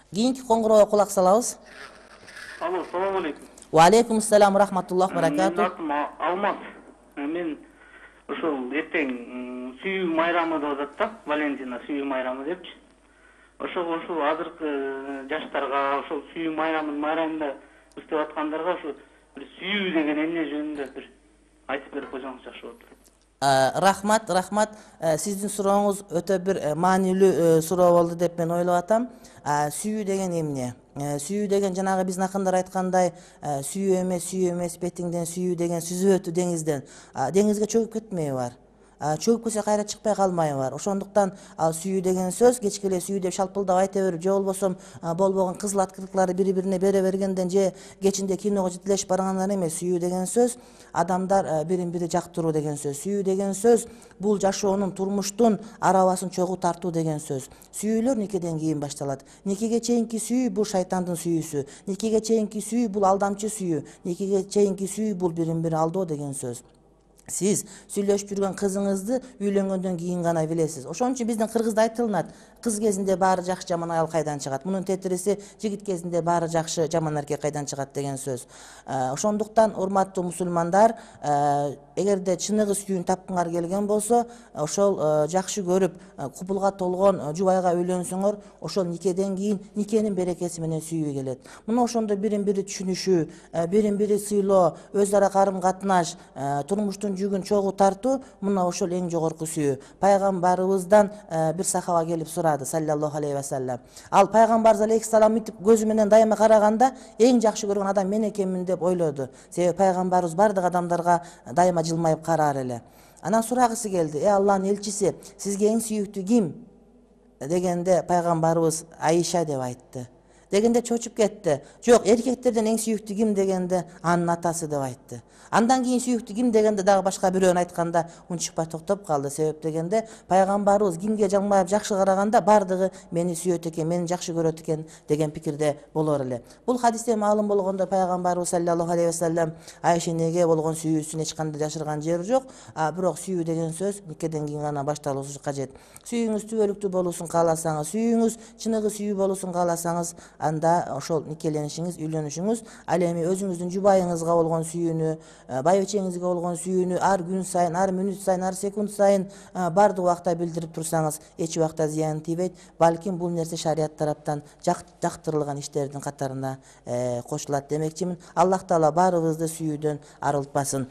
Кийинки коңгуроого кулак салабыз. Алло, салам алейкум. Ва алейкум ассалам рахматуллах Менин баракату. атым Алмаз. Мен ошол эртең сүйүү майрамы деп атат да, Валентина сүйүү майрамы депчи. Ошол азыркы жаштарга ошол сүйүү майрамында өстөп аткандарга ошо бир сүйүү деген эмне жөнүндө бир айтып берип койсоңуз жакшы болот. Рахмат. Сиздин сурооңуз өтө бир маанилүү суроо болду деп мен ойлоп атам. Сүйүү деген эмне? Сүйүү деген жанагы биздин акындар айткандай, сүйүү эмес бетиңден сүйүү деген сүзүп өтүү деңизден. Деңизге чөгүп кетмеби бар. Чөгүп кетсе кайра чыкпай калмайбы бар. Ошондуктан сүйүү деген сөз кечке эле сүйүү деп шалпылдап айта берип, же болбосо болбогон кызыл открыткаларды бири-бирине бере бергенден же кечинде киного жетелешип баргандан эмес. Сүйүү деген сөз адамдар бирин-бири жактыруу деген сөз. Сүйүү деген сөз бул жашоонун, турмуштун арабасын чогуу тартуу деген сөз. Сүйүүлөр никеден кийин башталат. Никеге чейинки сүйүү бул шайтандын сүйүүсү. Никеге чейинки сүйүү бул алдамчы сүйүү. Никеге чейинки сүйүү бул бирин-бири алдоо деген сөз. Сиз сүйлөшүп жүргөн кызыңызды үйлөнгөндөн кийин гана билесиз. Ошон үчүн биздин кыргызда айтылынат: кыз кезинде баары жакшы, жаман аял кайдан чыгат? Мунун тетириси жигит кезинде баары жакшы, жаман эркек кайдан чыгат деген сөз. Ошондуктан урматтуу мусулмандар, эгерде чыныгы сүйүүнү тапкыңар келген болсо, ошол жакшы көрүп, купулга толгон жубайга үйлөнсөңөр, ошол никеден кийин никенин берекеси менен сүйүү келет. Мына ошондо бирин-бири түшүнүшүү, бирин-бири сыйлоо, өз ара карым катнаш, турмуштун жүгүн чогуу тартуу, мына ошол эң жогорку сүйүү. Пайгамбарыбыздан бир сахаба келип сурады, саллаллаху алейхи ва саллям. Ал пайгамбарыбыз алейхиссалам мынтип көзү менен дайыма караганда эң жакшы көргөн адам мен экенмин деп ойлоду. Себеби пайгамбарыбыз бардык адамдарга дайыма жылмайып караар эле. Анан сурагысы келди: Алланын элчиси, сизге эң сүйүктүү ким? Дегенде пайгамбарыбыз Айша деп айтты. Дегенде чочуп кетти. Жок, эркектерден эң сүйүктүү ким дегенде анын атасы деп айтты. Андан кийин сүйүктүү ким дегенде дагы башка бирөөнү айтканда унчукпай токтоп калды. Себеп дегенде пайгамбарыбыз кимге жылмайып жакшы караганда бардыгы мени сүйөт экен, мени жакшы көрөт экен деген пикирде болор эле. Бул хадисте маалым болгондо пайгамбарыбыз саллаллаху алейхи ва саллям Айшенеге болгон сүйүүсүн эч кандай жашырган жери жок. Бирок сүйүү деген сөз никеден кийин гана башталышы кажет. Сүйүүңүз түбөлүктүү болуусун кааласаңыз, сүйүүңүз чыныгы сүйүү болуусун кааласаңыз, анда ошол никеленишиңиз, үйлөнүшүңүз, ал эми өзүңүздүн жубайыңызга болгон сүйүүнү, байбичеңизге болгон сүйүүнү ар күн сайын, ар мүнөт сайын, ар секунд сайын бардык убакта билдирип турсаңыз, эч убакта зыян тийбейт. Балким бул нерсе шарият тараптан жактырылган иштердин катарына кошулат демекчимин. Аллах Таала баарыбызды сүйүүдөн арылтпасын.